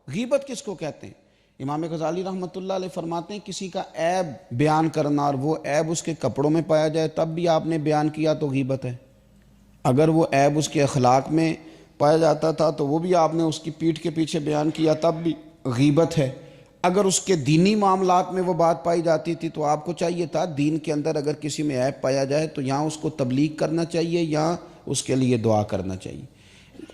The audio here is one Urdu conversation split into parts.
غیبت کس کو کہتے ہیں؟ امام غزالی رحمۃ اللہ علیہ فرماتے ہیں کسی کا عیب بیان کرنا اور وہ عیب اس کے کپڑوں میں پایا جائے تب بھی آپ نے بیان کیا تو غیبت ہے۔ اگر وہ عیب اس کے اخلاق میں پایا جاتا تھا تو وہ بھی آپ نے اس کی پیٹھ کے پیچھے بیان کیا تب بھی غیبت ہے۔ اگر اس کے دینی معاملات میں وہ بات پائی جاتی تھی تو آپ کو چاہیے تھا دین کے اندر اگر کسی میں عیب پایا جائے تو یہاں اس کو تبلیغ کرنا چاہیے یا اس کے لیے دعا کرنا چاہیے۔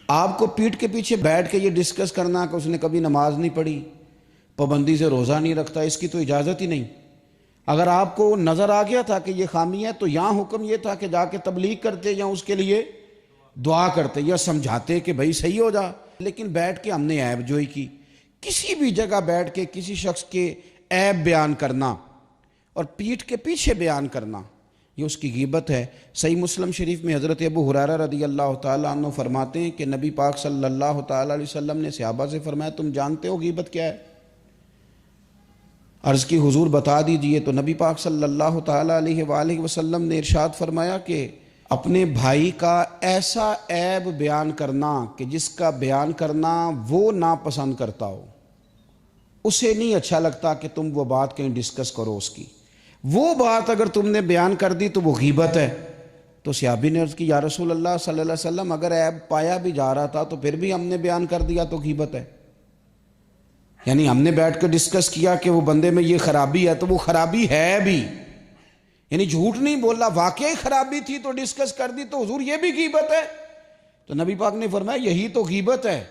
آپ کو پیٹھ کے پیچھے بیٹھ کے یہ ڈسکس کرنا کہ اس نے کبھی نماز نہیں پڑھی، پابندی سے روزہ نہیں رکھتا، اس کی تو اجازت ہی نہیں۔ اگر آپ کو نظر آ گیا تھا کہ یہ خامی ہے تو یہاں حکم یہ تھا کہ جا کے تبلیغ کرتے یا اس کے لیے دعا کرتے یا سمجھاتے کہ بھائی صحیح ہو جا۔ لیکن بیٹھ کے ہم نے عیب جوئی کی، کسی بھی جگہ بیٹھ کے کسی شخص کے عیب بیان کرنا اور پیٹھ کے پیچھے بیان کرنا یہ اس کی غیبت ہے۔ صحیح مسلم شریف میں حضرت ابو ہریرہ رضی اللہ تعالیٰ عنہ فرماتے ہیں کہ نبی پاک صلی اللہ تعالیٰ علیہ وسلم نے صحابہ سے فرمایا تم جانتے ہو غیبت کیا ہے؟ عرض کی حضور بتا دیجئے، تو نبی پاک صلی اللہ تعالیٰ علیہ وآلہ وسلم نے ارشاد فرمایا کہ اپنے بھائی کا ایسا عیب بیان کرنا کہ جس کا بیان کرنا وہ ناپسند کرتا ہو، اسے نہیں اچھا لگتا کہ تم وہ بات کہیں ڈسکس کرو اس کی، وہ بات اگر تم نے بیان کر دی تو وہ غیبت ہے۔ تو صحابی نے عرض کی یا رسول اللہ صلی اللہ علیہ وسلم اگر عیب پایا بھی جا رہا تھا تو پھر بھی ہم نے بیان کر دیا تو غیبت ہے؟ یعنی ہم نے بیٹھ کے ڈسکس کیا کہ وہ بندے میں یہ خرابی ہے تو وہ خرابی ہے بھی، یعنی جھوٹ نہیں بولا، واقعی خرابی تھی تو ڈسکس کر دی تو حضور یہ بھی غیبت ہے؟ تو نبی پاک نے فرمایا یہی تو غیبت ہے،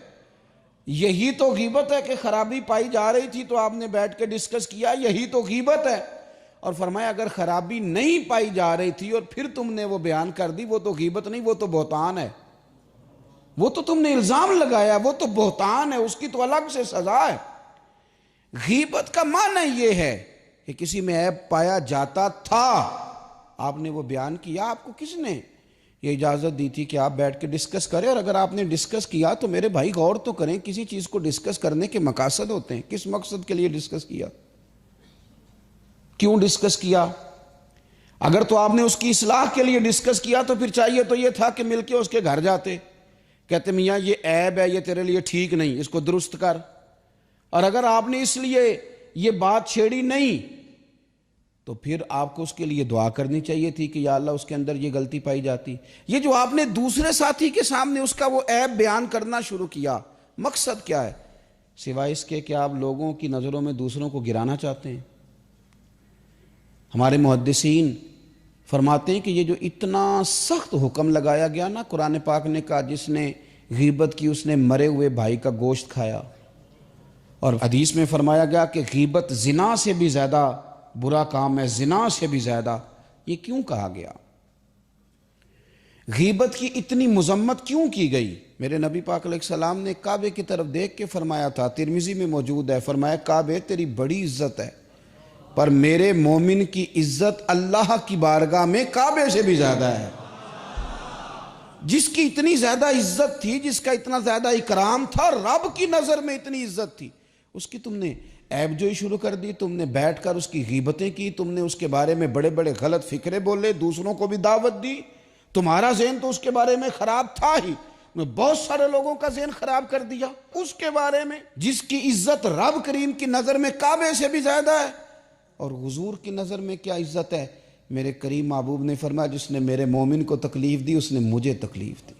یہی تو غیبت ہے کہ خرابی پائی جا رہی تھی تو آپ نے بیٹھ کے ڈسکس کیا، یہی تو غیبت ہے۔ اور فرمایا اگر خرابی نہیں پائی جا رہی تھی اور پھر تم نے وہ بیان کر دی وہ تو غیبت نہیں، وہ تو بہتان ہے، وہ تو تم نے الزام لگایا، وہ تو بہتان ہے، اس کی تو الگ سے سزا ہے۔ غیبت کا معنی یہ ہے کہ کسی میں عیب پایا جاتا تھا، آپ نے وہ بیان کیا، آپ کو کس نے یہ اجازت دی تھی کہ آپ بیٹھ کے ڈسکس کریں؟ اور اگر آپ نے ڈسکس کیا تو میرے بھائی غور تو کریں، کسی چیز کو ڈسکس کرنے کے مقاصد ہوتے ہیں، کس مقصد کے لیے ڈسکس کیا، کیوں ڈسکس کیا؟ اگر تو آپ نے اس کی اصلاح کے لیے ڈسکس کیا تو پھر چاہیے تو یہ تھا کہ مل کے اس کے گھر جاتے، کہتے میاں یہ عیب ہے، یہ تیرے لیے ٹھیک نہیں، اس کو درست کر۔ اور اگر آپ نے اس لیے یہ بات چھیڑی نہیں تو پھر آپ کو اس کے لیے دعا کرنی چاہیے تھی کہ یا اللہ اس کے اندر یہ غلطی پائی جاتی۔ یہ جو آپ نے دوسرے ساتھی کے سامنے اس کا وہ عیب بیان کرنا شروع کیا، مقصد کیا ہے سوائے اس کے کہ آپ لوگوں کی نظروں میں دوسروں کو گرانا چاہتے ہیں؟ ہمارے محدثین فرماتے ہیں کہ یہ جو اتنا سخت حکم لگایا گیا نا، قرآن پاک نے کہا جس نے غیبت کی اس نے مرے ہوئے بھائی کا گوشت کھایا، اور حدیث میں فرمایا گیا کہ غیبت زنا سے بھی زیادہ برا کام ہے، زنا سے بھی زیادہ۔ یہ کیوں کہا گیا؟ غیبت کی اتنی مذمت کیوں کی گئی؟ میرے نبی پاک علیہ السلام نے کعبے کی طرف دیکھ کے فرمایا تھا، ترمذی میں موجود ہے، فرمایا کعبے تیری بڑی عزت ہے پر میرے مومن کی عزت اللہ کی بارگاہ میں کعبے سے بھی زیادہ ہے۔ جس کی اتنی زیادہ عزت تھی، جس کا اتنا زیادہ اکرام تھا، رب کی نظر میں اتنی عزت تھی، اس کی تم نے عیب جوئی شروع کر دی، تم نے بیٹھ کر اس کی غیبتیں کی، تم نے اس کے بارے میں بڑے بڑے غلط فکرے بولے، دوسروں کو بھی دعوت دی۔ تمہارا ذہن تو اس کے بارے میں خراب تھا ہی، بہت سارے لوگوں کا ذہن خراب کر دیا اس کے بارے میں، جس کی عزت رب کریم کی نظر میں کعبے سے بھی زیادہ ہے۔ اور حضور کی نظر میں کیا عزت ہے؟ میرے کریم محبوب نے فرمایا جس نے میرے مومن کو تکلیف دی اس نے مجھے تکلیف دی۔